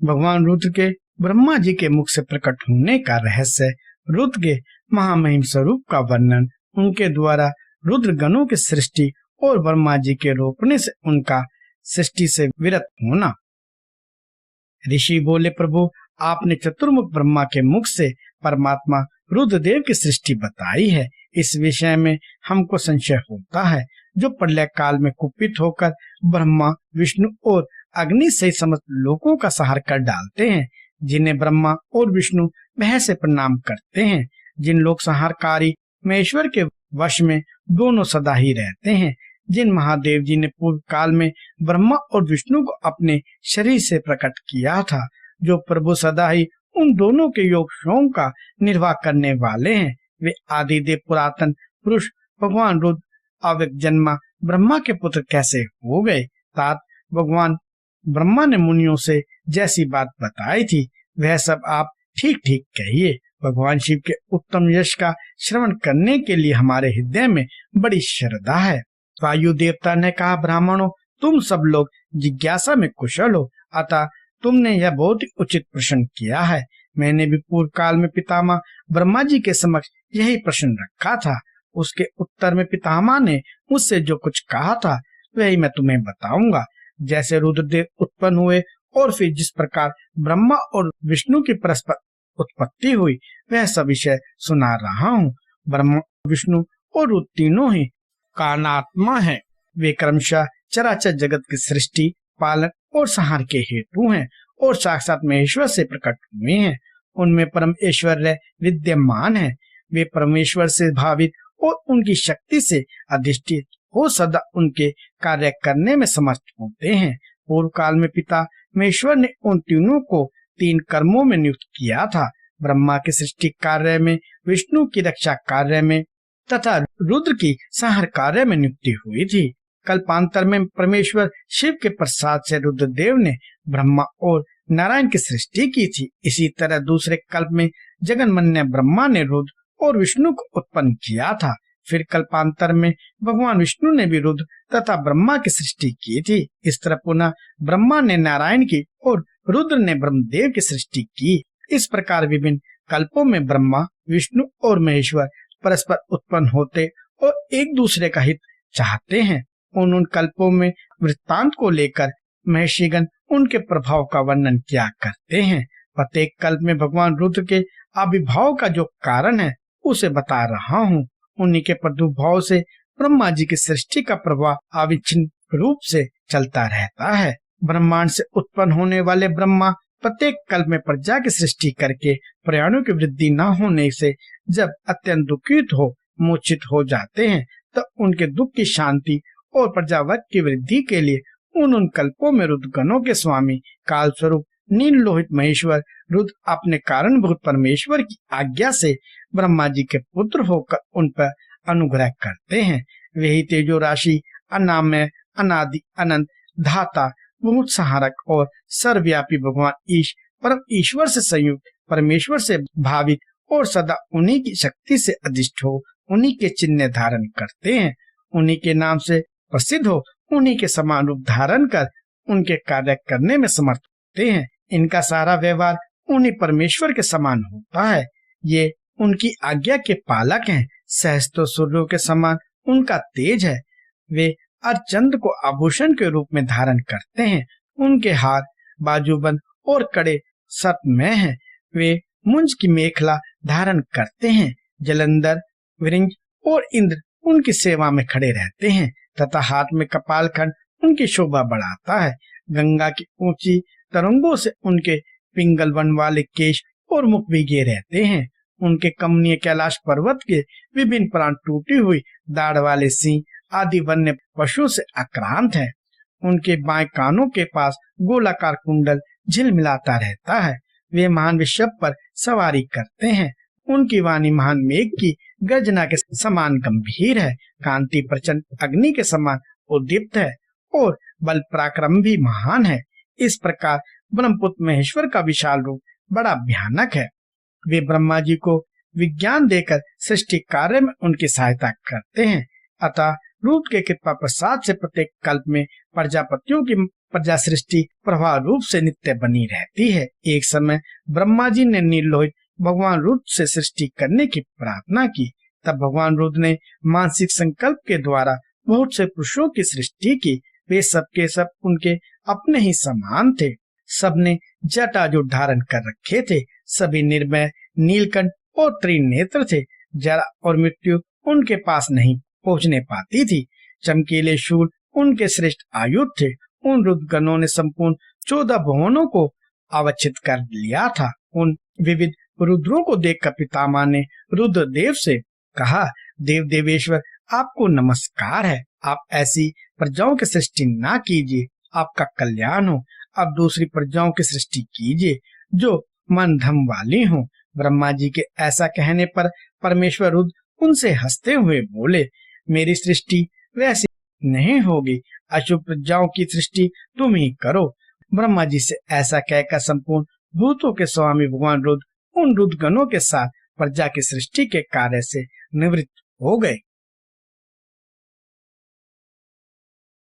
भगवान रुद्र के ब्रह्मा जी के मुख से प्रकट होने का रहस्य, रुद्र के महामहिम स्वरूप का वर्णन, उनके द्वारा रुद्र गणों की सृष्टि और ब्रह्मा जी के रोकने से उनका सृष्टि से विरत होना। ऋषि बोले, प्रभु आपने चतुर्मुख ब्रह्मा के मुख से परमात्मा रुद्रदेव की सृष्टि बताई है। इस विषय में हमको संशय होता है। जो प्रलय काल में कुपित होकर ब्रह्मा, विष्णु और अग्नि से समस्त लोगों का संहार कर डालते हैं, जिन्हें ब्रह्मा और विष्णु भय से प्रणाम करते हैं, जिन लोग संहारकारी महेश्वर के वश में दोनों सदा ही रहते हैं, जिन महादेव जी ने पूर्व काल में ब्रह्मा और विष्णु को अपने शरीर से प्रकट किया था, जो प्रभु सदा ही उन दोनों के योग क्षोम का निर्वाह करने वाले हैं, वे आदिदेव पुरातन पुरुष भगवान रुद्र अव्यक्त जन्मा ब्रह्मा के पुत्र कैसे हो गए? तात भगवान ब्रह्मा ने मुनियों से जैसी बात बताई थी वह सब आप ठीक ठीक कहिए। भगवान शिव के उत्तम यश का श्रवण करने के लिए हमारे हृदय में बड़ी श्रद्धा है। वायु देवता ने कहा, ब्राह्मणों तुम सब लोग जिज्ञासा में कुशल हो, अतः तुमने यह बहुत ही उचित प्रश्न किया है। मैंने भी पूर्व काल में पितामह ब्रह्मा जी के समक्ष यही प्रश्न रखा था। उसके उत्तर में पितामह ने मुझसे जो कुछ कहा था वही मैं तुम्हें बताऊंगा। जैसे रुद्रदेव उत्पन्न हुए और फिर जिस प्रकार ब्रह्मा और विष्णु की परस्पर उत्पत्ति हुई, वह सब विषय सुना रहा हूँ। ब्रह्मा, विष्णु और रुद्र तीनों ही कारणात्मा है। वे क्रमशः चराचर जगत की सृष्टि, पालन और संहार के हेतु हैं और साक्षात महेश्वर से प्रकट हुए हैं। उनमें परम ऐश्वर्य विद्यमान है। वे परमेश्वर से भावित और उनकी शक्ति से अधिष्ठित हो सदा उनके कार्य करने में समर्थ होते हैं। पूर्व काल में पिता महेश्वर ने उन तीनों को 3 कर्मों में नियुक्त किया था। ब्रह्मा के सृष्टि कार्य में, विष्णु की रक्षा कार्य में तथा रुद्र की संहार कार्य में नियुक्ति हुई थी। कल्पांतर में परमेश्वर शिव के प्रसाद से रुद्रदेव ने ब्रह्मा और नारायण की सृष्टि की थी। इसी तरह दूसरे कल्प में जगन्मन्य ब्रह्मा ने रुद्र और विष्णु को उत्पन्न किया था। फिर कल्पांतर में भगवान विष्णु ने भी रुद्र तथा ब्रह्मा की सृष्टि की थी। इस तरह पुनः ब्रह्मा ने नारायण की और रुद्र ने ब्रह्मदेव की सृष्टि की। इस प्रकार विभिन्न कल्पों में ब्रह्मा, विष्णु और महेश्वर परस्पर उत्पन्न होते और एक दूसरे का हित चाहते हैं। उन कल्पों में वृत्तांत को लेकर महर्षिगण उनके प्रभाव का वर्णन किया करते हैं। प्रत्येक कल्प में भगवान रुद्र के आविर्भाव का जो कारण है उसे बता रहा हूँ। उन्हीं के प्रादुर्भाव से ब्रह्मा जी की सृष्टि का प्रवाह अविच्छिन्न रूप से चलता रहता है। ब्रह्मांड से उत्पन्न होने वाले ब्रह्मा प्रत्येक कल्प में प्रजा की सृष्टि करके प्राणियों की वृद्धि न होने से जब अत्यंत दुखित हो मूर्छित हो जाते हैं, तो उनके दुख की शांति और प्रजावर्ग की वृद्धि के लिए उन कल्पों में रुद्रगणों के स्वामी काल स्वरूप नील लोहित महेश्वर रुद्र अपने कारणभूत परमेश्वर की आज्ञा से ब्रह्मा जी के पुत्र होकर उन पर अनुग्रह करते हैं। वही तेजो राशि, अनामय, अनादि, अनंत, धाता, बहुत सहारक और सर्वव्यापी भगवान ईश परम ईश्वर से संयुक्त परमेश्वर से भावित और सदा उन्हीं की शक्ति से अधिष्ठ हो उन्हीं के चिन्ह धारण करते हैं, उन्हीं के नाम से प्रसिद्ध हो, उन्हीं के समान रूप धारण कर उनके कार्य करने में समर्थ होते हैं। इनका सारा व्यवहार उन्हीं परमेश्वर के समान होता है। ये उनकी आज्ञा के पालक हैं। सहस्त्रों सूर्यों के समान उनका तेज है। वे अर्धचंद्र को आभूषण के रूप में धारण करते हैं। उनके हार, बाजूबंद और कड़े सतमय हैं। वे मुंज की मेखला धारण करते हैं। जलंधर, विरिंज और इंद्र उनकी सेवा में खड़े रहते हैं तथा हाथ में कपाल खंड उनकी शोभा बढ़ाता है। गंगा की ऊंची तरंगों से उनके पिंगल वन वाले केश और मुख भीगे रहते हैं। उनके कमनीय कैलाश पर्वत के विभिन्न प्राण टूटी हुई दाढ़ वाले सिंह आदि वन्य पशु से आक्रांत है। उनके बाएं कानों के पास गोलाकार कुंडल झिलमिलाता रहता है। वे महान वृषभ पर सवारी करते हैं। उनकी वाणी महान मेघ की गर्जना के समान गंभीर है। कांति प्रचंड अग्नि के समान उद्दीप्त है और बल पराक्रम भी महान है। इस प्रकार ब्रह्मपुत्र महेश्वर का विशाल रूप बड़ा भयानक है। वे ब्रह्मा जी को विज्ञान देकर सृष्टि कार्य में उनकी सहायता करते हैं। अतः रूप के कृपा प्रसाद से प्रत्येक कल्प में प्रजापतियों की प्रजा सृष्टि प्रभाव रूप से नित्य बनी रहती है। एक समय ब्रह्मा जी ने नीलोहित भगवान रुद्र से सृष्टि करने की प्रार्थना की। तब भगवान रुद्र ने मानसिक संकल्प के द्वारा बहुत से पुरुषों की सृष्टि की। वे सब के सब उनके अपने ही समान थे। सबने जटाजू धारण कर रखे थे। सभी निर्भय, नीलकंठ और त्रिनेत्र थे। जरा और मृत्यु उनके पास नहीं पहुंचने पाती थी। चमकीले शूल उनके श्रेष्ठ आयुध थे। उन रुद्रगणों ने संपूर्ण 14 भुवनों को अवचित कर लिया था। उन विविध रुद्रों को देखकर पितामह ने रुद्रदेव से कहा, देव देवेश्वर, आपको नमस्कार है। आप ऐसी प्रजाओं की सृष्टि ना कीजिए, आपका कल्याण हो। अब दूसरी प्रजाओं की सृष्टि कीजिए जो मन धम वाली हो। ब्रह्मा जी के ऐसा कहने पर परमेश्वर रुद्र उनसे हंसते हुए बोले, मेरी सृष्टि वैसी नहीं होगी। अशुभ प्रजाओं की सृष्टि तुम ही करो। ब्रह्मा जी से ऐसा कहकर संपूर्ण भूतों के स्वामी भगवान रुद्र उन रुद्रगणों के साथ प्रजा की सृष्टि के कार्य से निवृत्त हो गए।